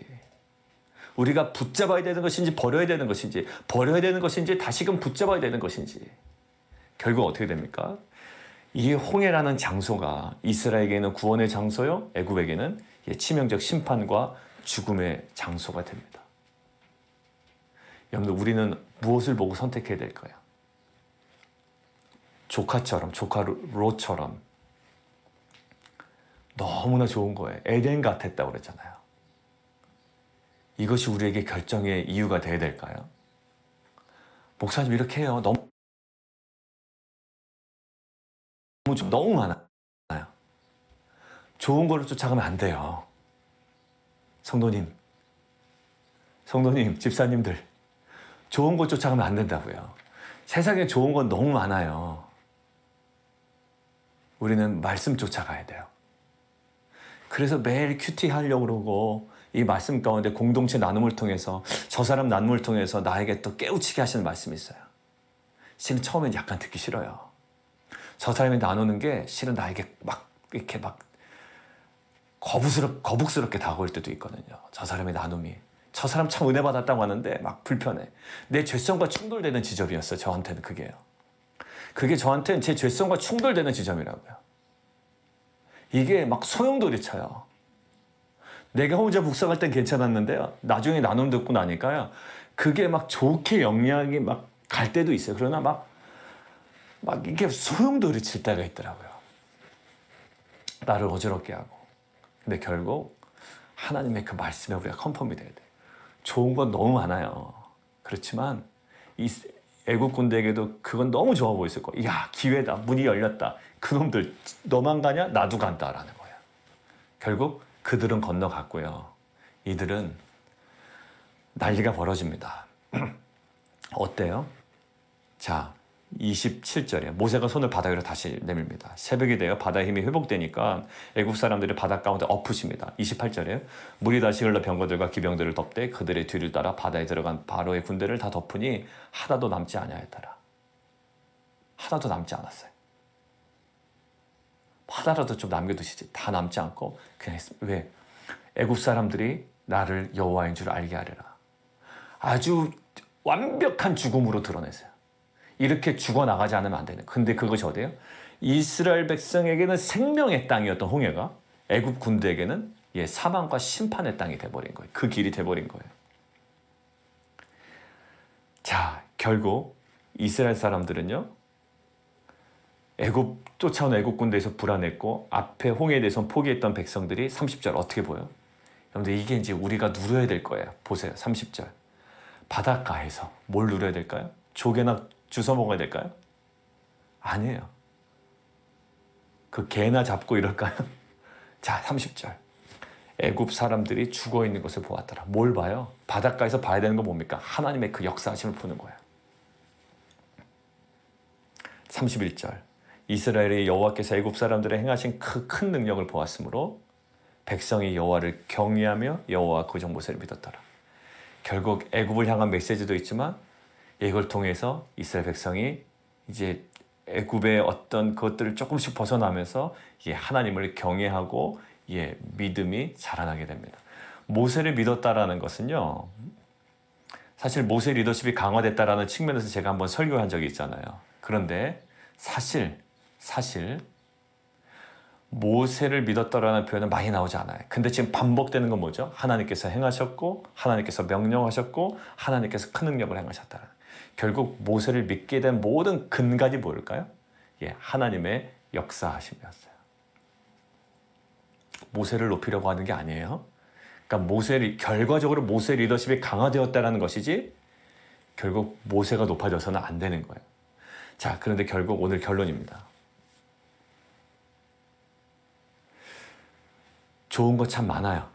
Speaker 1: 우리가 붙잡아야 되는 것인지 버려야 되는 것인지 버려야 되는 것인지 다시금 붙잡아야 되는 것인지 결국 어떻게 됩니까? 이 홍해라는 장소가 이스라엘에게는 구원의 장소요 애굽에게는 치명적 심판과 죽음의 장소가 됩니다. 여러분들, 우리는 무엇을 보고 선택해야 될까요? 조카 롯처럼 너무나 좋은 거예요. 에덴 같았다고 그랬잖아요. 이것이 우리에게 결정의 이유가 돼야 될까요? 목사님 이렇게 해요. 너무 많아요. 좋은 거를 쫓아가면 안 돼요. 성도님, 집사님들, 좋은 거 쫓아가면 안 된다고요. 세상에 좋은 건 너무 많아요. 우리는 말씀 쫓아가야 돼요. 그래서 매일 큐티 하려고 그러고, 이 말씀 가운데 공동체 나눔을 통해서, 저 사람 나눔을 통해서 나에게 또 깨우치게 하시는 말씀이 있어요. 실은 처음엔 약간 듣기 싫어요. 저 사람이 나누는 게 실은 나에게 이렇게 거북스럽게 다가올 때도 있거든요. 저 사람의 나눔이. 저 사람 참 은혜 받았다고 하는데 막 불편해. 내 죄성과 충돌되는 지점이었어요. 저한테는 그게요. 그게 저한테는 제 죄성과 충돌되는 지점이라고요. 이게 막 소용돌이 쳐요. 내가 혼자 묵상할 땐 괜찮았는데요. 나중에 나눔 듣고 나니까요. 그게 막 좋게 영향이 막 갈 때도 있어요. 그러나 막 이게 소용돌이 칠 때가 있더라고요. 나를 어지럽게 하고. 근데 결국 하나님의 그 말씀에 우리가 컨펌이 돼야 돼. 좋은 건 너무 많아요. 그렇지만 이 애국 군대에게도 그건 너무 좋아 보였을 거예요. 야, 기회다. 문이 열렸다. 그놈들 너만 가냐? 나도 간다라는 거예요. 결국 그들은 건너갔고요. 이들은 난리가 벌어집니다. 어때요? 자, 27절에 모세가 손을 바다 위로 다시 내밉니다. 새벽이 되어 바다의 힘이 회복되니까 애국 사람들이 바다 가운데 엎으십니다. 28절에 물이 다시 흘러 병거들과 기병들을 덮되 그들의 뒤를 따라 바다에 들어간 바로의 군대를 다 덮으니 하나도 남지 아니하였더라. 하나도 남지 않았어요. 하나라도 좀 남겨두시지. 다 남지 않고 그냥 했습니다. 왜? 애국 사람들이 나를 여호와인 줄 알게 하리라. 아주 완벽한 죽음으로 드러냈어요. 이렇게 죽어나가지 않으면 안 되는. 근데 그것이 어디예요? 이스라엘 백성에게는 생명의 땅이었던 홍해가 애굽 군대에게는 사망과 심판의 땅이 돼버린 거예요. 그 길이 돼버린 거예요. 자, 결국 이스라엘 사람들은요, 쫓아온 애굽 군대에서 불안했고 앞에 홍해에 대해서 포기했던 백성들이 30절 어떻게 보여요? 여러분들, 이게 이제 우리가 누려야 될 거예요. 보세요. 30절. 바닷가에서 뭘 누려야 될까요? 조개나 주워 먹어야 될까요? 아니에요. 그 개나 잡고 이럴까요? 자, 30절. 애굽 사람들이 죽어 있는 것을 보았더라. 뭘 봐요? 바닷가에서 봐야 되는 건 뭡니까? 하나님의 그 역사하심을 보는 거예요. 31절. 이스라엘의 여호와께서 애굽 사람들의 행하신 그 큰 능력을 보았으므로 백성이 여호와를 경외하며 여호와 그 모세를 믿었더라. 결국 애굽을 향한 메시지도 있지만 이걸 통해서 이스라엘 백성이 이제 애굽의 어떤 것들을 조금씩 벗어나면서 하나님을 경외하고 믿음이 자라나게 됩니다. 모세를 믿었다라는 것은요, 사실 모세 리더십이 강화됐다라는 측면에서 제가 한번 설교한 적이 있잖아요. 그런데 사실 모세를 믿었다라는 표현은 많이 나오지 않아요. 근데 지금 반복되는 건 뭐죠? 하나님께서 행하셨고, 하나님께서 명령하셨고, 하나님께서 큰 능력을 행하셨다. 결국 모세를 믿게 된 모든 근간이 뭘까요? 하나님의 역사하심이었어요. 모세를 높이려고 하는 게 아니에요. 그러니까 결과적으로 모세 리더십이 강화되었다는 것이지 결국 모세가 높아져서는 안 되는 거예요. 자, 그런데 결국 오늘 결론입니다. 좋은 거 참 많아요.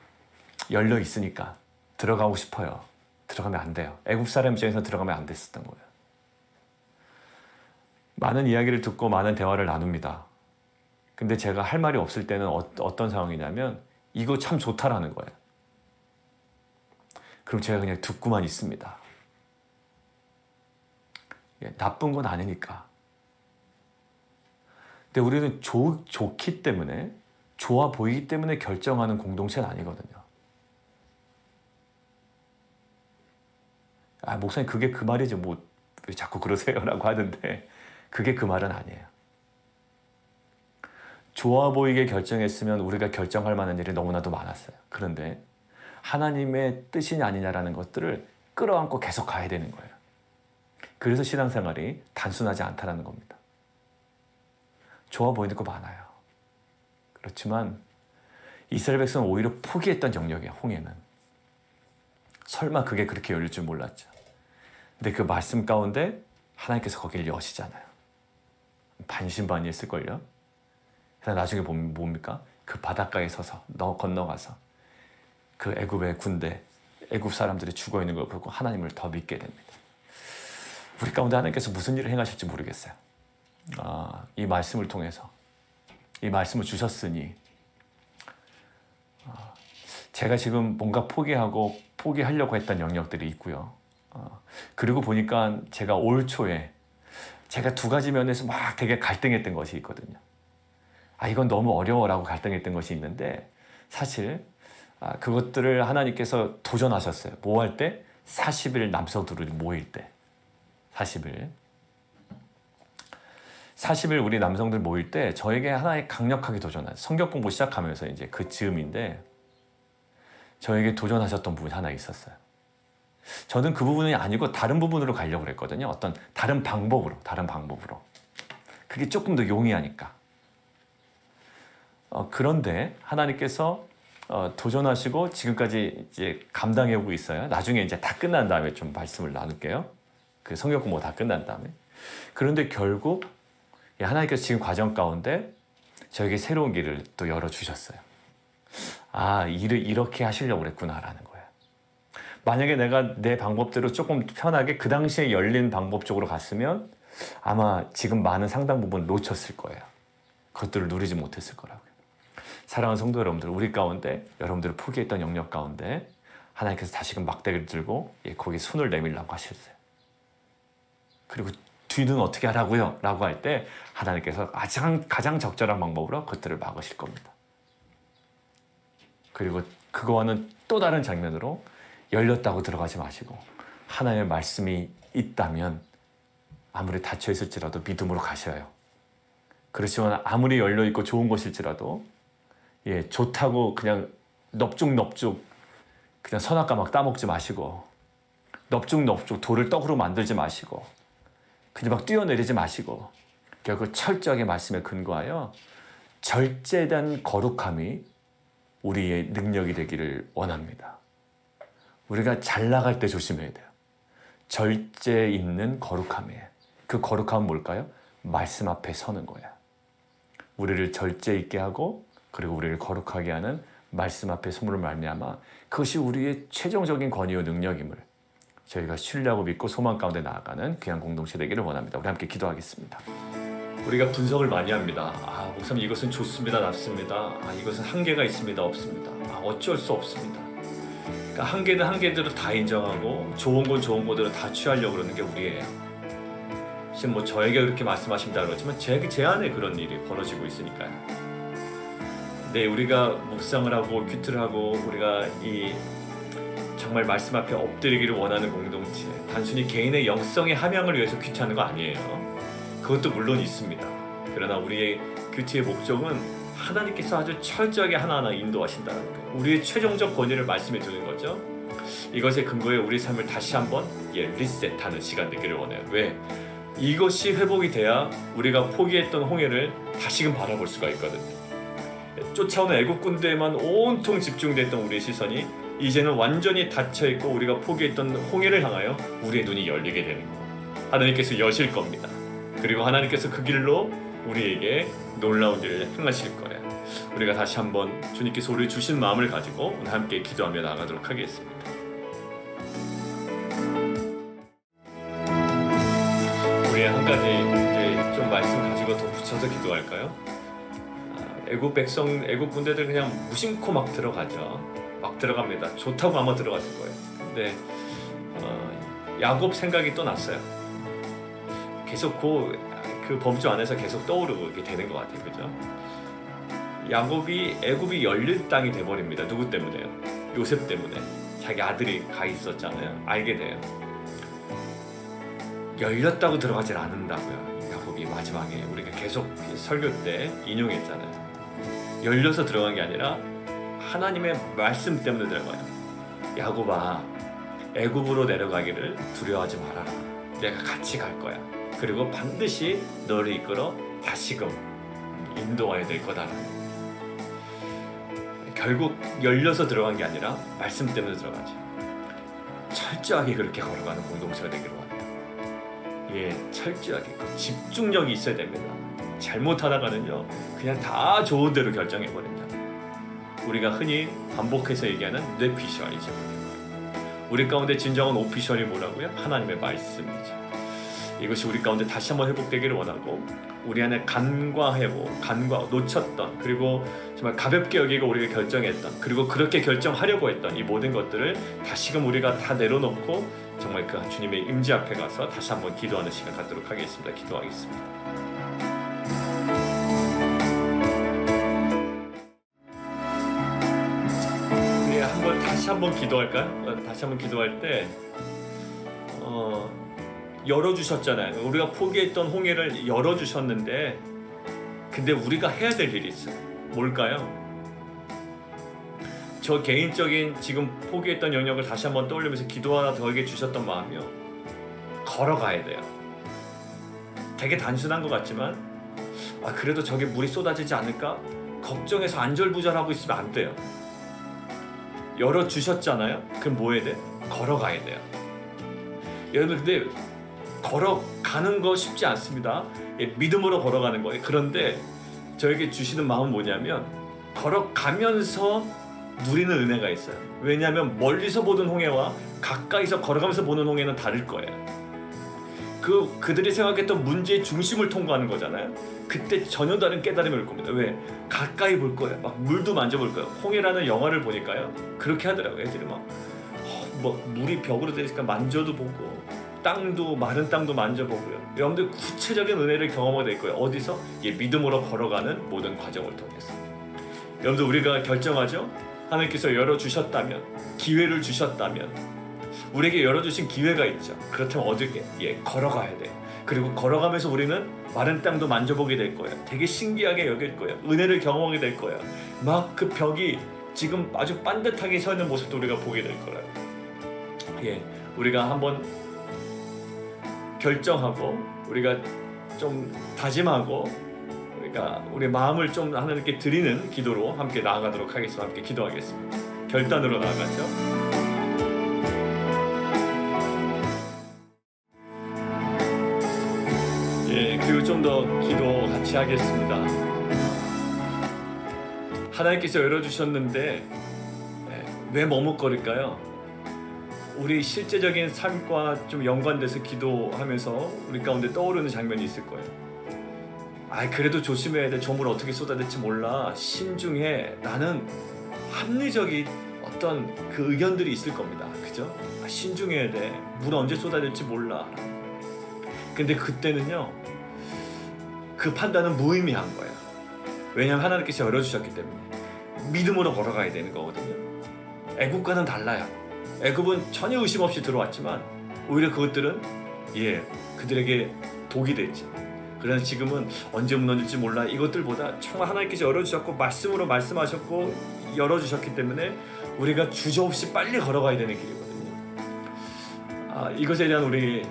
Speaker 1: 열려 있으니까 들어가고 싶어요. 들어가면 안 돼요. 애국 사람 입장에서 들어가면 안 됐었던 거예요. 많은 이야기를 듣고 많은 대화를 나눕니다. 근데 제가 할 말이 없을 때는 어떤 상황이냐면 이거 참 좋다라는 거예요. 그럼 제가 그냥 듣고만 있습니다. 나쁜 건 아니니까. 근데 우리는 좋기 때문에, 좋아 보이기 때문에 결정하는 공동체는 아니거든요. 아, 목사님 그게 그 말이죠. 왜 자꾸 그러세요? 라고 하는데 그게 그 말은 아니에요. 좋아 보이게 결정했으면 우리가 결정할 만한 일이 너무나도 많았어요. 그런데 하나님의 뜻이냐 아니냐라는 것들을 끌어안고 계속 가야 되는 거예요. 그래서 신앙생활이 단순하지 않다는 겁니다. 좋아 보이는 거 많아요. 그렇지만 이스라엘 백성은 오히려 포기했던 영역이에요. 홍해는. 설마 그게 그렇게 열릴 줄 몰랐죠. 근데 그 말씀 가운데 하나님께서 거기를 여시잖아요. 반신반의했을걸요. 그래서 나중에 보면 뭡니까? 그 바닷가에 서서 건너가서 그 애굽의 군대, 애굽 사람들이 죽어있는 걸 보고 하나님을 더 믿게 됩니다. 우리 가운데 하나님께서 무슨 일을 행하실지 모르겠어요. 이 말씀을 통해서 이 말씀을 주셨으니 제가 지금 뭔가 포기하려고 했던 영역들이 있고요. 그리고 보니까 제가 올 초에 제가 두 가지 면에서 막 되게 갈등했던 것이 있거든요. 이건 너무 어려워라고 갈등했던 것이 있는데 사실 그것들을 하나님께서 도전하셨어요. 뭐 할 때? 40일 남성들이 모일 때. 40일 우리 남성들 모일 때 저에게 하나의 강력하게 도전한 성경 공부 시작하면서 이제 그 즈음인데 저에게 도전하셨던 부분이 하나 있었어요. 저는 그 부분이 아니고 다른 부분으로 가려고 그랬거든요. 어떤 다른 방법으로. 그게 조금 더 용이하니까. 그런데 하나님께서 도전하시고 지금까지 이제 감당해 오고 있어요. 나중에 이제 다 끝난 다음에 좀 말씀을 나눌게요. 그 성경 공부 다 끝난 다음에. 그런데 결국 하나님께서 지금 과정 가운데 저에게 새로운 길을 또 열어주셨어요. 일을 이렇게 하시려고 그랬구나라는 거예요. 만약에 내가 내 방법대로 조금 편하게 그 당시에 열린 방법 쪽으로 갔으면 아마 지금 많은 상당 부분 놓쳤을 거예요. 그것들을 누리지 못했을 거라고요. 사랑하는 성도 여러분들, 우리 가운데 여러분들을 포기했던 영역 가운데 하나님께서 다시금 막대기를 들고 거기에 손을 내밀라고 하셨어요. 그리고 뒤는 어떻게 하라고요? 라고 할 때 하나님께서 가장 적절한 방법으로 그것들을 막으실 겁니다. 그리고 그거와는 또 다른 장면으로 열렸다고 들어가지 마시고 하나님의 말씀이 있다면 아무리 닫혀 있을지라도 믿음으로 가셔요. 그렇지만 아무리 열려있고 좋은 곳일지라도 좋다고 그냥 넙죽넙죽 그냥 선악과 막 따먹지 마시고 넙죽넙죽 돌을 떡으로 만들지 마시고 그냥 막 뛰어내리지 마시고 결국 철저하게 말씀에 근거하여 절제된 거룩함이 우리의 능력이 되기를 원합니다. 우리가 잘 나갈 때 조심해야 돼요. 절제 있는 거룩함이에요. 그 거룩함은 뭘까요? 말씀 앞에 서는 거예요. 우리를 절제 있게 하고 그리고 우리를 거룩하게 하는 말씀 앞에 서므로 말미암아 그것이 우리의 최종적인 권위와 능력임을 저희가 신뢰하고 믿고 소망 가운데 나아가는 귀한 공동체 되기를 원합니다. 우리 함께 기도하겠습니다. 우리가 분석을 많이 합니다. 목사님 이것은 좋습니다, 나습니다. 이것은 한계가 있습니다, 없습니다. 어쩔 수 없습니다. 그러니까 한계는 한계대로 다 인정하고 좋은 건 좋은 거대로 다 취하려고 그러는 게 우리예요. 지금 저에게 그렇게 말씀하신다 그러지만 제 안에 그런 일이 벌어지고 있으니까요. 네, 우리가 묵상을 하고 큐트를 하고 우리가 이 정말 말씀 앞에 엎드리기를 원하는 공동체, 단순히 개인의 영성의 함양을 위해서 큐트하는 거 아니에요. 그것도 물론 있습니다. 그러나 우리의 큐트의 목적은 하나님께서 아주 철저하게 하나하나 인도하신다는 거예요. 우리의 최종적 권위를 말씀해 주는 거죠. 이것의 근거에 우리 삶을 다시 한번 리셋하는 시간 되기를 원해요. 왜? 이것이 회복이 돼야 우리가 포기했던 홍해를 다시금 바라볼 수가 있거든요. 쫓아오는 애국 군대에만 온통 집중됐던 우리의 시선이 이제는 완전히 닫혀있고 우리가 포기했던 홍해를 향하여 우리의 눈이 열리게 되는 거예요. 하나님께서 여실 겁니다. 그리고 하나님께서 그 길로 우리에게 놀라운 일을 행하실 거예요. 우리가 다시 한번 주님께서 우리 주신 마음을 가지고 오늘 함께 기도하며 나가도록 하겠습니다. 우리 한 가지 이제 좀 말씀 가지고 더 붙여서 기도할까요? 애국 군대들 그냥 무심코 막 들어가죠. 막 들어갑니다. 좋다고 아마 들어갔을 거예요. 근데 야곱 생각이 또 났어요. 계속 그 범주 안에서 계속 떠오르게 되는 것 같아요. 그죠? 애굽이 열린 땅이 돼버립니다. 누구 때문에요? 요셉 때문에. 자기 아들이 가 있었잖아요. 알게 돼요. 열렸다고 들어가질 않는다고요. 야곱이 마지막에 우리가 계속 설교 때 인용했잖아요. 열려서 들어간 게 아니라 하나님의 말씀 때문에 들어가요. 야곱아, 애굽으로 내려가기를 두려워하지 말아라. 내가 같이 갈 거야. 그리고 반드시 너를 이끌어 다시금 인도해야 될 거다라는. 결국 열려서 들어간 게 아니라 말씀 때문에 들어가죠. 철저하게 그렇게 걸어가는 공동체가 되기로 합니다. 철저하게 집중력이 있어야 됩니다. 잘못하다가는요 그냥 다 좋은 대로 결정해버립니다. 우리가 흔히 반복해서 얘기하는 뇌피셜이죠. 우리 가운데 진정한 오피셜이 뭐라고요? 하나님의 말씀이죠. 이것이 우리 가운데 다시 한번 회복되기를 원하고, 우리 안에 간과 회복, 간과 놓쳤던, 그리고 정말 가볍게 여기고 우리가 결정했던, 그리고 그렇게 결정하려고 했던 이 모든 것들을 다시금 우리가 다 내려놓고 정말 그 주님의 임재 앞에 가서 다시 한번 기도하는 시간 갖도록 하겠습니다. 기도하겠습니다. 다시 한번 기도할까요? 다시 한번 기도할 때 열어주셨잖아요. 우리가 포기했던 홍해를 열어주셨는데, 근데 우리가 해야 될 일이 있어요. 뭘까요? 저 개인적인 지금 포기했던 영역을 다시 한번 떠올리면서 기도 하나 더하게 주셨던 마음이요, 걸어가야 돼요. 되게 단순한 것 같지만 그래도 저게 물이 쏟아지지 않을까 걱정해서 안절부절하고 있으면 안 돼요. 열어주셨잖아요. 그럼 뭐 해야 돼? 걸어가야 돼요. 여러분, 근데 걸어가는 거 쉽지 않습니다. 믿음으로 걸어가는 거예요. 그런데 저에게 주시는 마음은 뭐냐면, 걸어가면서 누리는 은혜가 있어요. 왜냐하면 멀리서 보는 홍해와 가까이서 걸어가면서 보는 홍해는 다를 거예요. 그들이 생각했던 문제의 중심을 통과하는 거잖아요. 그때 전혀 다른 깨달음이 올 겁니다. 왜? 가까이 볼 거예요. 막 물도 만져볼 거예요. 홍해라는 영화를 보니까요, 그렇게 하더라고요. 애들이 막 물이 벽으로 되니까 만져도 보고, 땅도, 마른 땅도 만져보고요. 여러분들 구체적인 은혜를 경험하게 될 거예요. 어디서? 믿음으로 걸어가는 모든 과정을 통해서. 여러분들, 우리가 결정하죠. 하나님께서 열어주셨다면, 기회를 주셨다면, 우리에게 열어주신 기회가 있죠. 그렇다면 어떻게? 걸어가야 돼요. 그리고 걸어가면서 우리는 마른 땅도 만져보게 될 거예요. 되게 신기하게 여길 거예요. 은혜를 경험하게 될 거예요. 막 그 벽이 지금 아주 반듯하게 서 있는 모습도 우리가 보게 될 거예요. 우리가 한번 결정하고, 우리가 좀 다짐하고, 우리가 우리 마음을 좀 하나님께 드리는 기도로 함께 나아가도록 하겠습니다. 함께 기도하겠습니다. 결단으로 나아가죠. 그리고 좀 더 기도 같이 하겠습니다. 하나님께서 열어주셨는데 왜 머뭇거릴까요? 우리 실제적인 삶과 좀 연관돼서 기도하면서 우리 가운데 떠오르는 장면이 있을 거예요. 그래도 조심해야 돼. 저 물 어떻게 쏟아질지 몰라. 신중해. 나는 합리적인 어떤 그 의견들이 있을 겁니다. 그죠? 신중해야 돼. 물 언제 쏟아질지 몰라. 근데 그때는요, 그 판단은 무의미한 거예요. 왜냐하면 하나님께서 열어주셨기 때문에 믿음으로 걸어가야 되는 거거든요. 애굽과는 달라요. 애굽은 전혀 의심 없이 들어왔지만 오히려 그것들은 그들에게 독이 됐죠. 그러나 지금은 언제 무너질지 몰라. 이것들보다 정말 하나님께서 열어주셨고 말씀으로 말씀하셨고 열어주셨기 때문에 우리가 주저없이 빨리 걸어가야 되는 길이거든요. 이것에 대한 우리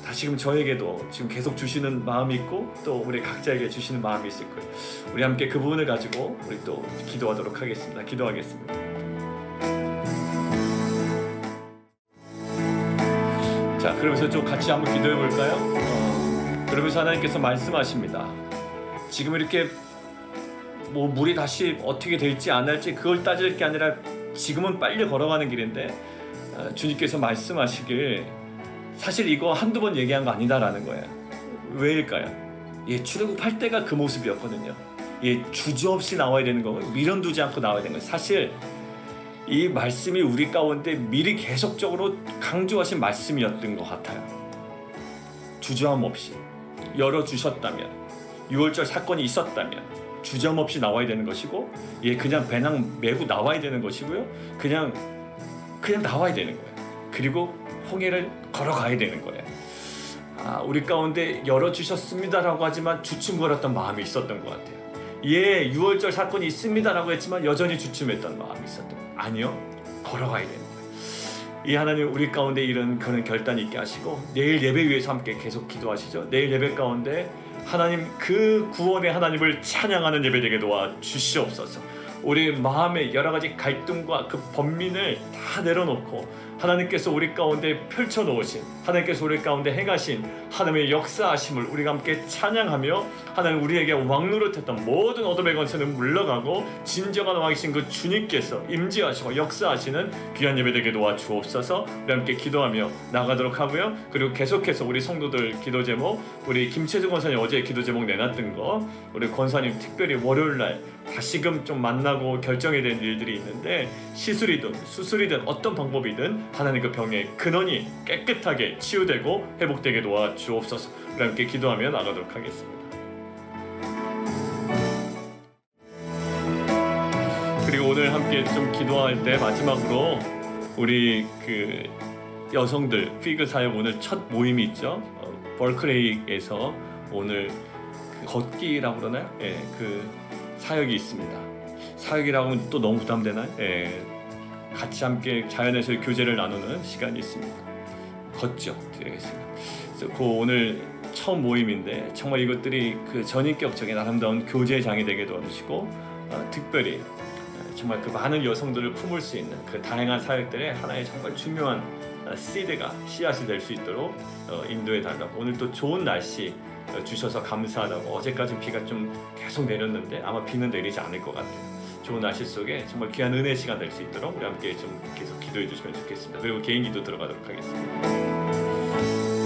Speaker 1: 다시금 저에게도 지금 계속 주시는 마음이 있고, 또 우리 각자에게 주시는 마음이 있을 거예요. 우리 함께 그 부분을 가지고 우리 또 기도하도록 하겠습니다. 기도하겠습니다. 자, 그러면서 좀 같이 한번 기도해 볼까요? 그러면서 하나님께서 말씀하십니다. 지금 이렇게 물이 다시 어떻게 될지 안 할지 그걸 따질 게 아니라 지금은 빨리 걸어가는 길인데, 주님께서 말씀하시길, 사실 이거 한두 번 얘기한 거 아니다라는 거예요. 왜일까요? 출애굽할 때가 그 모습이었거든요. 주저없이 나와야 되는 거고, 미련두지 않고 나와야 되는 거예요. 사실 이 말씀이 우리 가운데 미리 계속적으로 강조하신 말씀이었던 것 같아요. 주저함 없이 열어주셨다면, 6월절 사건이 있었다면 주저함 없이 나와야 되는 것이고, 그냥 배낭 메고 나와야 되는 것이고요. 그냥 나와야 되는 거예요. 그리고 홍해를 걸어가야 되는 거예요. 우리 가운데 열어주셨습니다라고 하지만 주춤거렸던 마음이 있었던 것 같아요. 예, 6월절 사건이 있습니다라고 했지만 여전히 주춤했던 마음이 있었던 거예요. 아니요, 걸어가야 되는 거예요. 이 하나님 우리 가운데 이런 그런 결단이 있게 하시고 내일 예배 위해서 함께 계속 기도하시죠. 내일 예배 가운데 하나님 그 구원의 하나님을 찬양하는 예배 되게 도와 주시옵소서. 우리 마음의 여러 가지 갈등과 그 번민을 다 내려놓고 하나님께서 우리 가운데 펼쳐놓으신, 하나님께서 우리 가운데 행하신 하나님의 역사하심을 우리가 함께 찬양하며 하나님 우리에게 왕노릇했던 모든 어둠의 권세는 물러가고 진정한 왕이신 그 주님께서 임재하시고 역사하시는 귀한 예배 되게 도와 주옵소서. 우리 함께 기도하며 나가도록 하고요. 그리고 계속해서 우리 성도들 기도 제목, 우리 김채주 권사님 어제 기도 제목 내놨던 거, 우리 권사님 특별히 월요일날 다시금 좀 만나고 결정이 된 일들이 있는데 시술이든 수술이든 어떤 방법이든 하나님 그 병의 근원이 깨끗하게 치유되고 회복되게 도와 주옵소서. 우리 함께 기도하며 나가도록 하겠습니다. 그리고 오늘 함께 좀 기도할 때 마지막으로 우리 그 여성들 피그 사역 오늘 첫 모임이 있죠. 벌클레이에서 오늘 그 걷기라고 그러나요? 예, 그 사역이 있습니다. 사역이라고 하면 또 너무 부담되나요? 예, 같이 함께 자연에서의 교제를 나누는 시간이 있습니다. 걷죠. 그래서 그 오늘 처음 모임인데 정말 이것들이 그 전인격적인 아름다운 교제장이 되게 도와주시고 특별히 정말 그 많은 여성들을 품을 수 있는 그 다양한 사역들의 하나의 정말 중요한 씨드가 씨앗이 될 수 있도록 인도해 달라고. 오늘 또 좋은 날씨 주셔서 감사하다고. 어제까지 비가 좀 계속 내렸는데 아마 비는 내리지 않을 것 같아요. 좋은 날씨 속에 정말 귀한 은혜 시간 될 수 있도록 우리 함께 좀 계속 기도해 주시면 좋겠습니다. 그리고 개인 기도 들어가도록 하겠습니다.